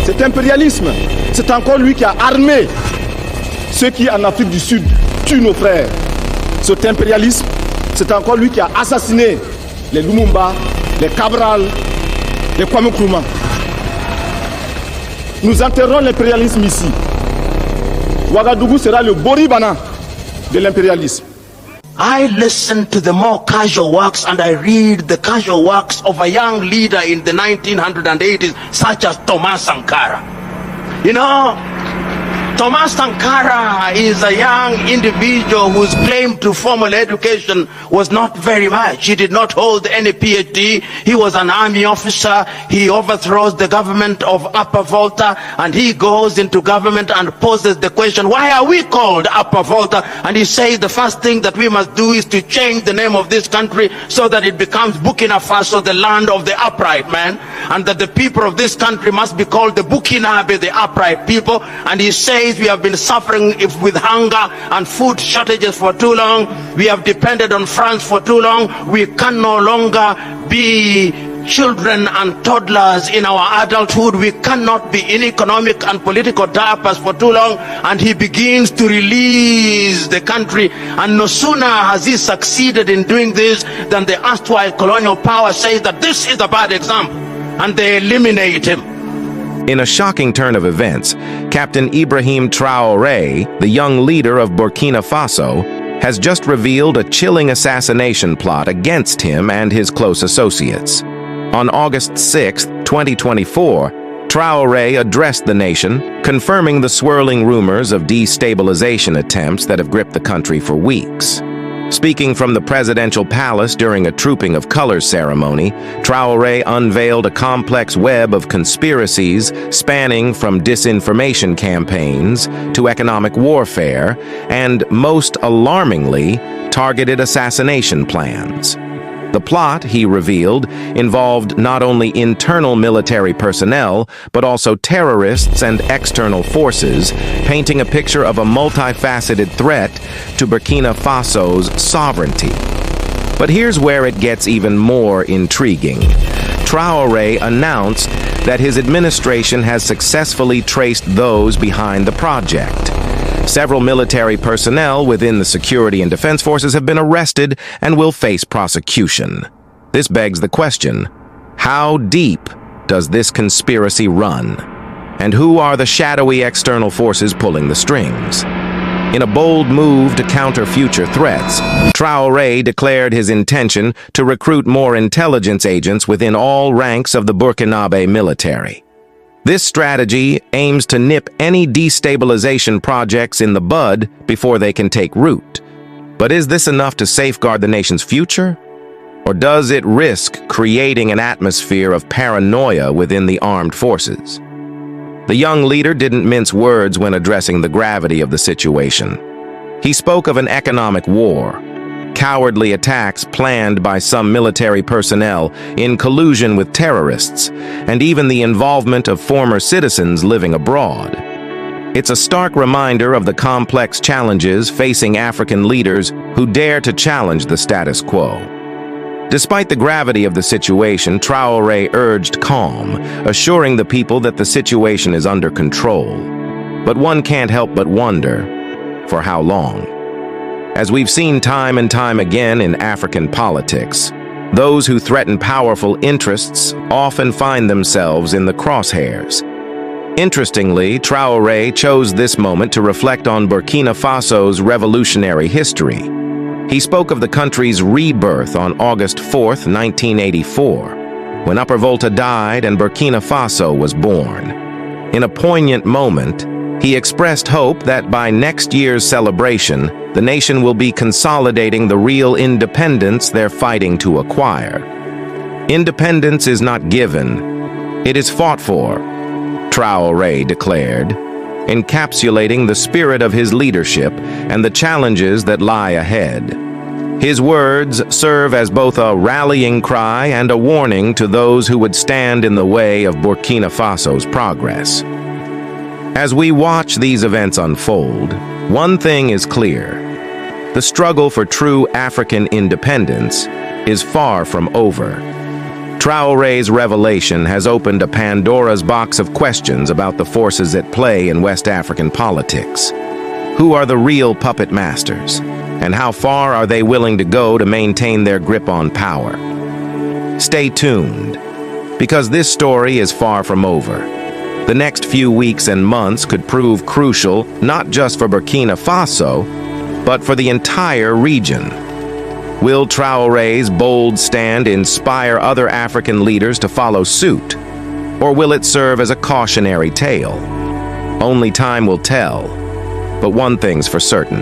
Cet impérialisme, c'est encore lui qui a armé ceux qui, en Afrique du Sud, tuent nos frères. Cet impérialisme, c'est encore lui qui a assassiné les Lumumba, les Cabral, les Kwame Nkrumah. Nous enterrons l'impérialisme ici. Ouagadougou sera le Boribana de l'impérialisme. I listen to the more casual works and I read the casual works of a young leader in the 1980s, such as Thomas Sankara. You know, Thomas Sankara is a young individual whose claim to formal education was not very much. He did not hold any PhD. He was an army officer. He overthrows the government of Upper Volta and he goes into government and poses the question, why are we called Upper Volta? And he says the first thing that we must do is to change the name of this country so that it becomes Burkina Faso, the land of the upright man, and that the people of this country must be called the Burkinabe, the upright people. And he says we have been suffering with hunger and food shortages for too long. We have depended on France for too long. We can no longer be children and toddlers in our adulthood. We cannot be in economic and political diapers for too long. And he begins to release the country. And no sooner has he succeeded in doing this than the erstwhile colonial power says that this is a bad example, and they eliminate him. In a shocking turn of events, Captain Ibrahim Traoré, the young leader of Burkina Faso, has just revealed a chilling assassination plot against him and his close associates. On August 6, 2024, Traoré addressed the nation, confirming the swirling rumors of destabilization attempts that have gripped the country for weeks. Speaking from the presidential palace during a Trooping of Colors ceremony, Traoré unveiled a complex web of conspiracies spanning from disinformation campaigns to economic warfare and, most alarmingly, targeted assassination plans. The plot, he revealed, involved not only internal military personnel, but also terrorists and external forces, painting a picture of a multifaceted threat to Burkina Faso's sovereignty. But here's where it gets even more intriguing. Traoré announced that his administration has successfully traced those behind the project. Several military personnel within the security and defense forces have been arrested and will face prosecution. This begs the question, how deep does this conspiracy run? And who are the shadowy external forces pulling the strings? In a bold move to counter future threats, Traoré declared his intention to recruit more intelligence agents within all ranks of the Burkinabe military. This strategy aims to nip any destabilization projects in the bud before they can take root. But is this enough to safeguard the nation's future? Or does it risk creating an atmosphere of paranoia within the armed forces? The young leader didn't mince words when addressing the gravity of the situation. He spoke of an economic war, cowardly attacks planned by some military personnel in collusion with terrorists, and even the involvement of former citizens living abroad. It's a stark reminder of the complex challenges facing African leaders who dare to challenge the status quo. Despite the gravity of the situation, Traoré urged calm, assuring the people that the situation is under control. But one can't help but wonder, for how long? As we've seen time and time again in African politics, those who threaten powerful interests often find themselves in the crosshairs. Interestingly, Traoré chose this moment to reflect on Burkina Faso's revolutionary history. He spoke of the country's rebirth on August 4, 1984, when Upper Volta died and Burkina Faso was born. In a poignant moment, he expressed hope that by next year's celebration, the nation will be consolidating the real independence they're fighting to acquire. Independence is not given, it is fought for, Traoré declared, encapsulating the spirit of his leadership and the challenges that lie ahead. His words serve as both a rallying cry and a warning to those who would stand in the way of Burkina Faso's progress. As we watch these events unfold, one thing is clear. The struggle for true African independence is far from over. Traoré's revelation has opened a Pandora's box of questions about the forces at play in West African politics. Who are the real puppet masters? And how far are they willing to go to maintain their grip on power? Stay tuned, because this story is far from over. The next few weeks and months could prove crucial not just for Burkina Faso, but for the entire region. Will Traoré's bold stand inspire other African leaders to follow suit? Or will it serve as a cautionary tale? Only time will tell. But one thing's for certain.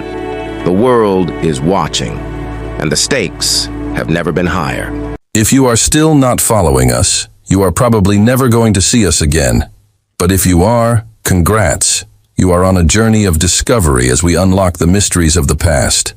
The world is watching, and the stakes have never been higher. If you are still not following us, you are probably never going to see us again. But if you are, congrats. You are on a journey of discovery as we unlock the mysteries of the past.